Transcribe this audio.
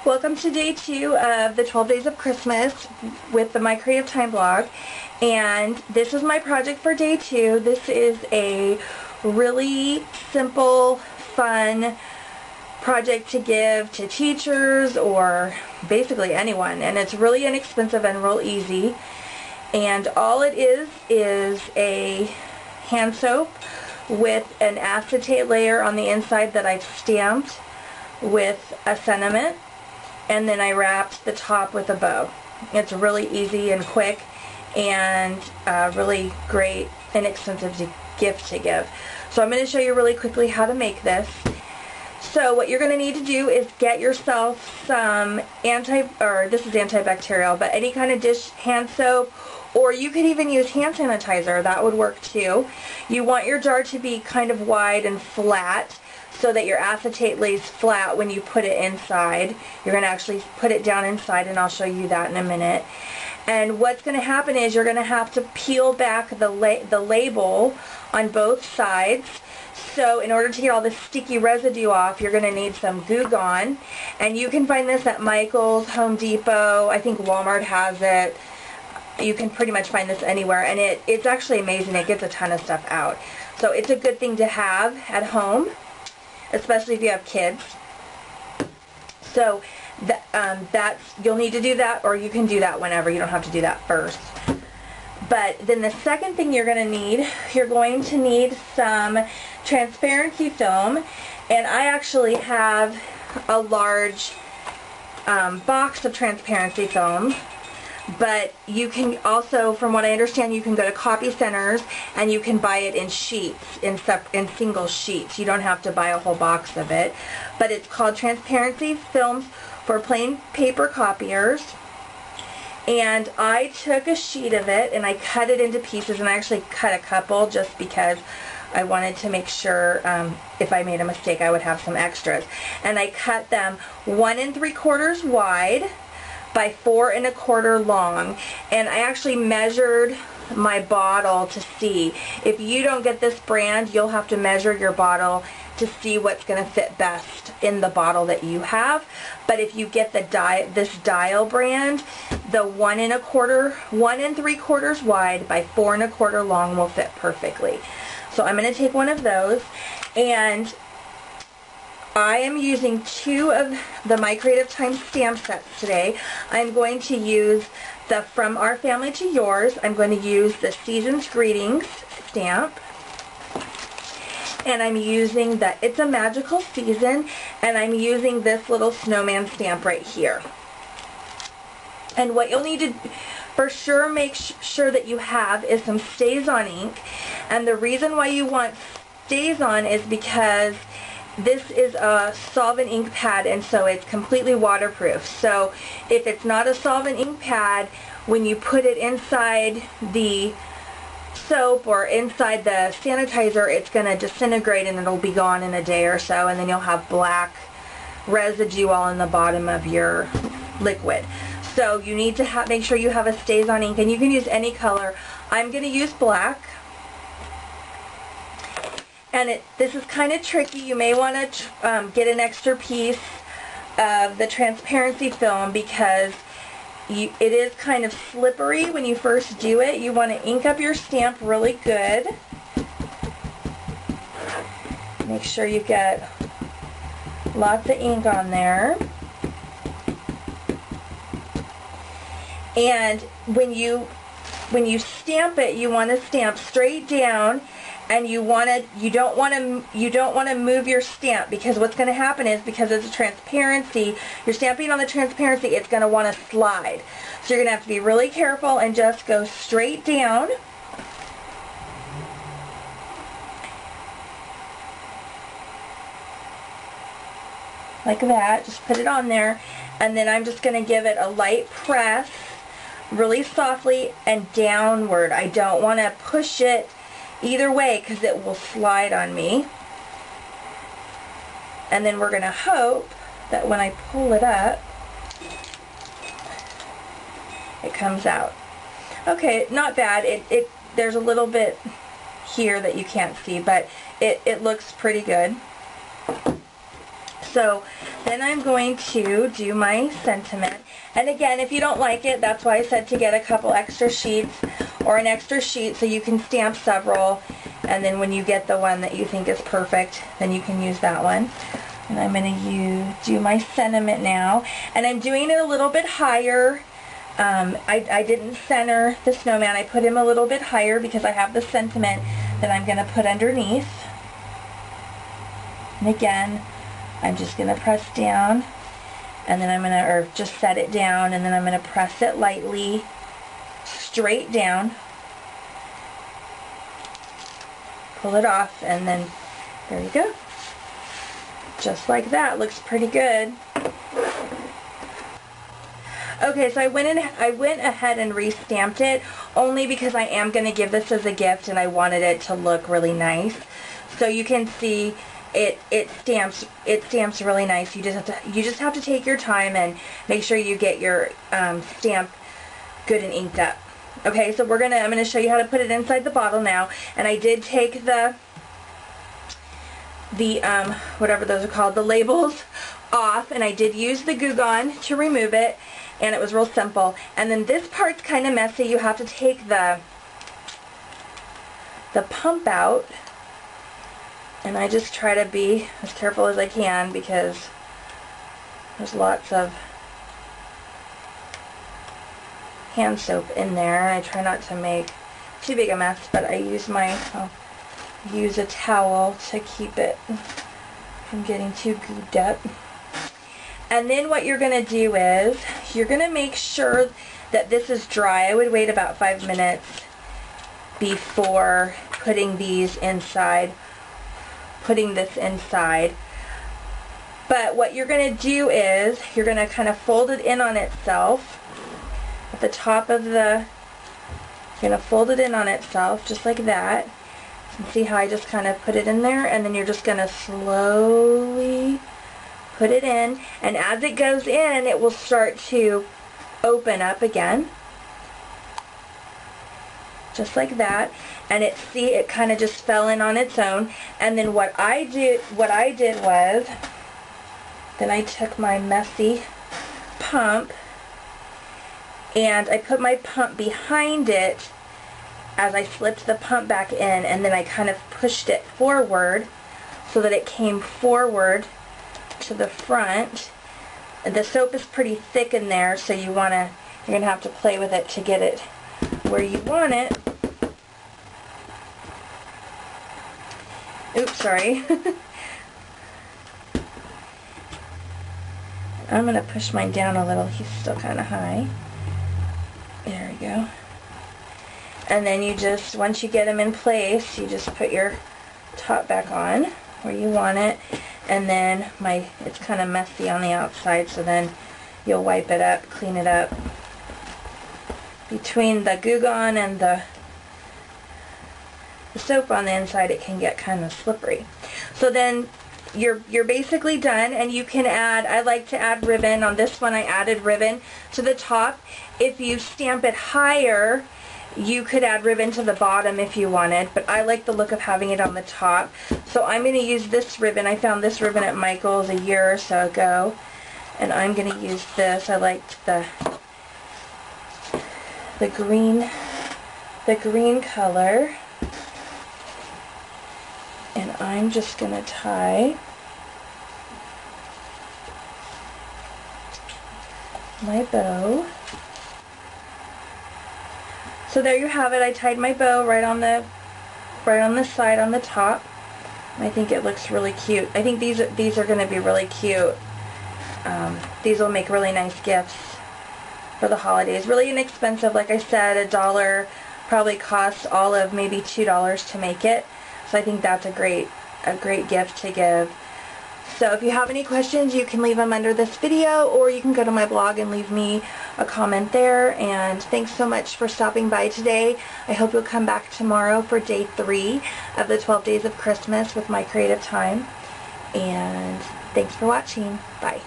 Welcome to day 2 of the 12 Days of Christmas with the My Creative Time blog. And this is my project for day 2. This is a really simple, fun project to give to teachers or basically anyone. And it's really inexpensive and real easy. And all it is a hand soap with an acetate layer on the inside that I've stamped with a sentiment. And then I wrapped the top with a bow. It's really easy and quick and really great, inexpensive gift to give. So I'm going to show you really quickly how to make this. So what you're going to need to do is get yourself some this is antibacterial, but any kind of dish hand soap, or you could even use hand sanitizer. That would work too. You want your jar to be kind of wide and flat, so that your acetate lays flat when you put it inside. You're going to actually put it down inside, and I'll show you that in a minute. And what's going to happen is you're going to have to peel back the label on both sides. So in order to get all the sticky residue off, you're going to need some Goo Gone. And you can find this at Michael's, Home Depot, I think Walmart has it. You can pretty much find this anywhere, and it's actually amazing. It gets a ton of stuff out. So it's a good thing to have at home, especially if you have kids. So you'll need to do that, or you can do that whenever. You don't have to do that first. But then the second thing you're going to need some transparency film, and I actually have a large box of transparency film. But you can also, from what I understand, you can go to copy centers and you can buy it in sheets, in single sheets. You don't have to buy a whole box of it. But it's called Transparency Films for Plain Paper Copiers. And I took a sheet of it and I cut it into pieces, and I actually cut a couple just because I wanted to make sure if I made a mistake I would have some extras. And I cut them 1 3/4 wide by 4 1/4 long, and I actually measured my bottle to see. If you don't get this brand, you'll have to measure your bottle to see what's going to fit best in the bottle that you have. But if you get this Dial brand, the 1 3/4 wide by 4 1/4 long will fit perfectly. So I'm going to take one of those, and I am using 2 of the My Creative Time stamp sets today. I'm going to use the From Our Family to Yours. I'm going to use the Season's Greetings stamp. And I'm using the It's a Magical Season. And I'm using this little snowman stamp right here. And what you'll need to for sure make sure that you have is some StazOn ink. And the reason why you want StazOn is because this is a solvent ink pad, and so it's completely waterproof. So if it's not a solvent ink pad, when you put it inside the soap or inside the sanitizer, it's going to disintegrate and it'll be gone in a day or so, and then you'll have black residue all in the bottom of your liquid. So you need to make sure you have a StazOn ink, and you can use any color. I'm going to use black. And this is kind of tricky. You may want to get an extra piece of the transparency film because it is kind of slippery when you first do it. You want to ink up your stamp really good. Make sure you get lots of ink on there. And when you stamp it, you want to stamp straight down. And you don't want to move your stamp, because what's going to happen is, because it's a transparency, you're stamping on the transparency, it's going to want to slide. So you're going to have to be really careful and just go straight down. Like that. Just put it on there, and then I'm just going to give it a light press, really softly and downward. I don't want to push it either way because it will slide on me. And then we're going to hope that when I pull it up, it comes out. Okay, not bad. There's a little bit here that you can't see, but it looks pretty good. So then I'm going to do my sentiment. And again, if you don't like it, that's why I said to get a couple extra sheets or an extra sheet so you can stamp several. And then when you get the one that you think is perfect, then you can use that one. And I'm going to do my sentiment now. And I'm doing it a little bit higher. I didn't center the snowman. I put him a little bit higher because I have the sentiment that I'm going to put underneath. And again, I'm just going to press down, and then I'm going to, or just set it down, and then I'm going to press it lightly straight down, pull it off, and then there you go. Just like that. Looks pretty good. Okay, so I went ahead and re-stamped it only because I am going to give this as a gift and I wanted it to look really nice. So you can see it stamps really nice. You just have to take your time and make sure you get your stamp good and inked up. Okay, so I'm gonna show you how to put it inside the bottle now. And I did take the whatever those are called, the labels off, and I did use the Goo Gone to remove it, and it was real simple. And then this part's kind of messy. You have to take the pump out. And I just try to be as careful as I can because there's lots of hand soap in there. I try not to make too big a mess, but I'll use a towel to keep it from getting too gooped up. And then what you're going to do is you're going to make sure that this is dry. I would wait about 5 minutes before putting this inside. But what you're going to do is you're going to kind of fold it in on itself at the top of the, you're going to fold it in on itself just like that. And see how I just kind of put it in there, and then you're just going to slowly put it in, and as it goes in it will start to open up again just like that. And it kind of just fell in on its own. And then what I did was, then I took my messy pump and I put my pump behind it as I slipped the pump back in, and then I kind of pushed it forward so that it came forward to the front. And the soap is pretty thick in there, so you're gonna have to play with it to get it where you want it. Oops, sorry. I'm going to push mine down a little. He's still kind of high. There we go. And then you just, once you get them in place, you just put your top back on where you want it. And then it's kind of messy on the outside, so then you'll wipe it up, clean it up. Between the Goo Gone and the soap on the inside, it can get kind of slippery. So then you're basically done, and you can add, I like to add ribbon. On this one I added ribbon to the top. If you stamp it higher, you could add ribbon to the bottom if you wanted, but I like the look of having it on the top. So I'm going to use this ribbon. I found this ribbon at Michael's a year or so ago, and I'm going to use this. I liked the green color. And I'm just going to tie my bow. So there you have it. I tied my bow right on the side on the top. I think it looks really cute. I think these are going to be really cute. These will make really nice gifts for the holidays. Really inexpensive. Like I said, $1 probably costs all of maybe $2 to make it. So I think that's a great gift to give. So if you have any questions, you can leave them under this video, or you can go to my blog and leave me a comment there. And thanks so much for stopping by today. I hope you'll come back tomorrow for day 3 of the 12 Days of Christmas with My Creative Time. And thanks for watching. Bye.